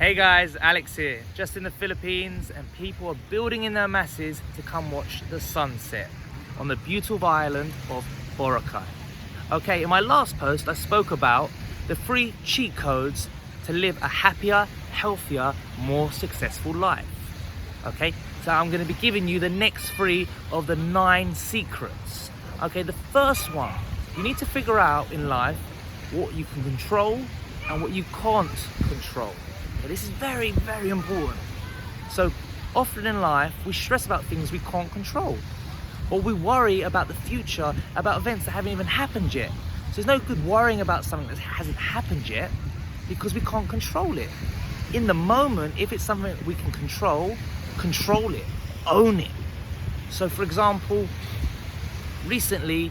Hey guys, Alex here, just in the Philippines, and people are building in their masses to come watch the sunset on the beautiful island of Boracay. Okay, in my last post I spoke about the 3 cheat codes to live a happier, healthier, more successful life. Okay, so I'm going to be giving you the next 3 of the 9 secrets. Okay, the first one, you need to figure out in life what you can control and what you can't control. This is very, very important. So often in life, we stress about things we can't control, or we worry about the future, about events that haven't even happened yet. So there's no good worrying about something that hasn't happened yet because we can't control it. In the moment, if it's something we can control it, own it. So for example, recently,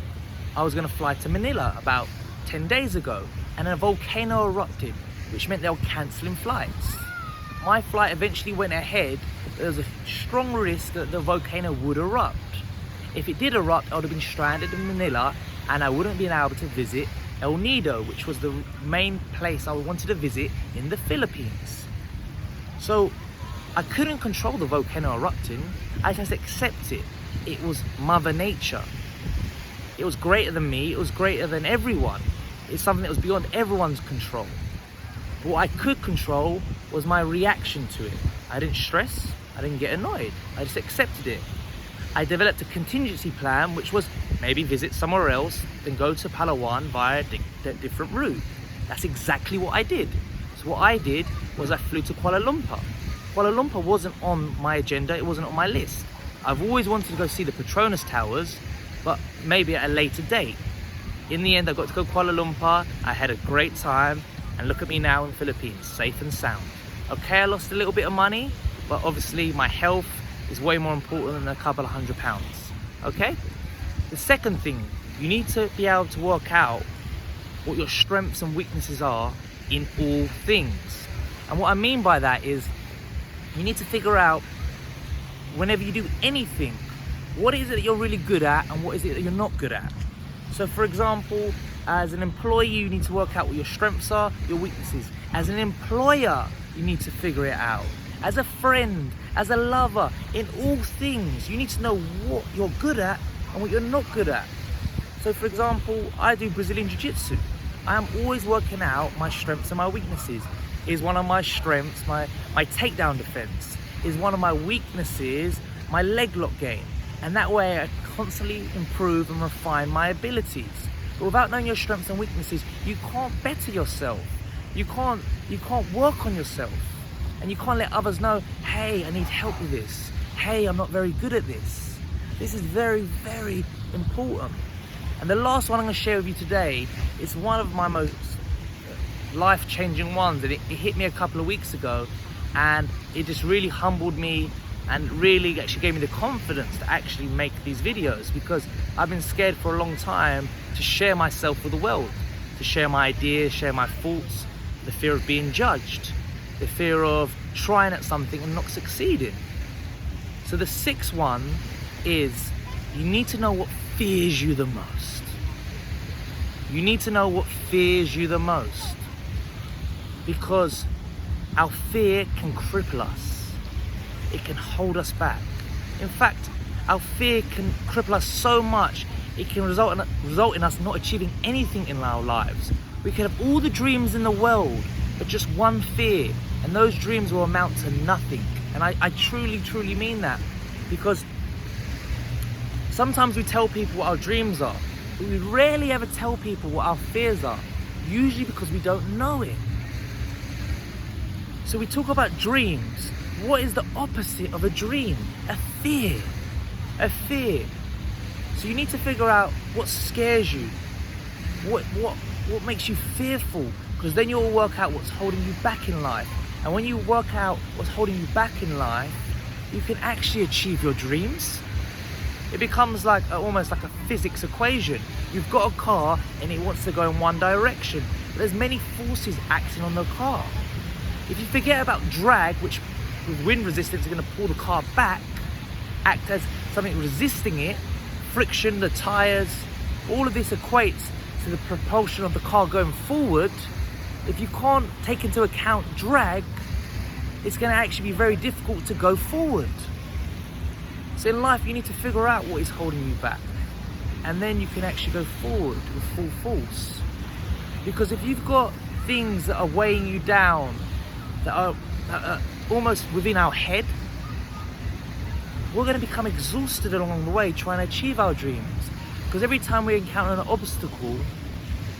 I was gonna fly to Manila about 10 days ago, and a volcano erupted, which meant they were cancelling flights. My flight eventually went ahead. There was a strong risk that the volcano would erupt. If it did erupt, I would have been stranded in Manila and I wouldn't have been able to visit El Nido, which was the main place I wanted to visit in the Philippines. So I couldn't control the volcano erupting. I just accept it. It was Mother Nature. It was greater than me. It was greater than everyone. It's something that was beyond everyone's control. What I could control was my reaction to it. I didn't stress, I didn't get annoyed, I just accepted it. I developed a contingency plan, which was maybe visit somewhere else, then go to Palawan via a different route. That's exactly what I did. So what I did was I flew to Kuala Lumpur. Kuala Lumpur wasn't on my agenda, it wasn't on my list. I've always wanted to go see the Petronas Towers, but maybe at a later date. In the end, I got to go to Kuala Lumpur, I had a great time, and look at me now in the Philippines, safe and sound. Okay, I lost a little bit of money, but obviously my health is way more important than a couple of £100. Okay? The second thing, you need to be able to work out what your strengths and weaknesses are in all things. And what I mean by that is, you need to figure out, whenever you do anything, what is it that you're really good at and what is it that you're not good at. So for example, as an employee, you need to work out what your strengths are, your weaknesses. As an employer, you need to figure it out. As a friend, as a lover, in all things, you need to know what you're good at and what you're not good at. So for example, I do Brazilian Jiu-Jitsu. I am always working out my strengths and my weaknesses. Is one of my strengths my takedown defense? Is one of my weaknesses my leg lock game? And that way I constantly improve and refine my abilities. But without knowing your strengths and weaknesses, you can't better yourself. You can't work on yourself. And you can't let others know, hey, I need help with this. Hey, I'm not very good at this. This is very, very important. And the last one I'm going to share with you today is one of my most life-changing ones. And it hit me a couple of weeks ago. And it just really humbled me and really actually gave me the confidence to actually make these videos, because I've been scared for a long time to share myself with the world, to share my ideas, share my thoughts, the fear of being judged, the fear of trying at something and not succeeding. So the 6th one is, you need to know what fears you the most. You need to know what fears you the most, because our fear can cripple us. It can hold us back. In fact, our fear can cripple us so much, it can result in us not achieving anything in our lives. We can have all the dreams in the world, but just one fear, and those dreams will amount to nothing. And I truly, truly mean that, because sometimes we tell people what our dreams are, but we rarely ever tell people what our fears are, usually because we don't know it. So we talk about dreams. What is the opposite of a dream? A fear. A fear. So you need to figure out what scares you. What makes you fearful? Because then you'll work out what's holding you back in life. And when you work out what's holding you back in life, you can actually achieve your dreams. It becomes like almost like a physics equation. You've got a car and it wants to go in one direction. But there's many forces acting on the car. If you forget about drag, which with wind resistance are going to pull the car back, act as something resisting it, friction, the tires, all of this equates to the propulsion of the car going forward. If you can't take into account drag, it's going to actually be very difficult to go forward. So in life, you need to figure out what is holding you back, and then you can actually go forward with full force. Because if you've got things that are weighing you down, that are almost within our head, we're going to become exhausted along the way trying to achieve our dreams. Because every time we encounter an obstacle,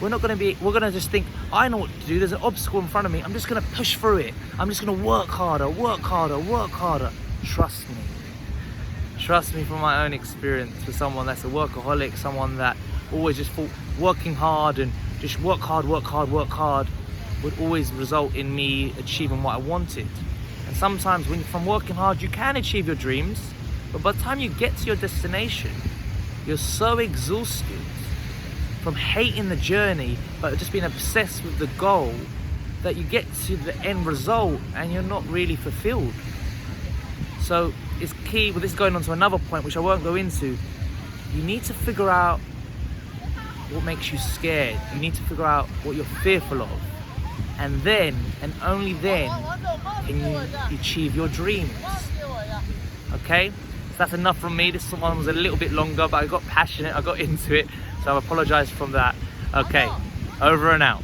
we're going to just think, I know what to do, there's an obstacle in front of me, I'm just going to push through it. I'm just going to work harder, work harder, work harder. Trust me. Trust me from my own experience, for someone that's a workaholic, someone that always just thought working hard and just work hard would always result in me achieving what I wanted. And sometimes from working hard, you can achieve your dreams, but by the time you get to your destination, you're so exhausted from hating the journey, but just being obsessed with the goal, that you get to the end result and you're not really fulfilled. So it's key, with this going on to another point, which I won't go into, you need to figure out what makes you scared. You need to figure out what you're fearful of. And then, and only then, can you achieve your dreams. Okay? So that's enough from me. This one was a little bit longer, but I got passionate, I got into it. So I apologize from that. Okay, over and out.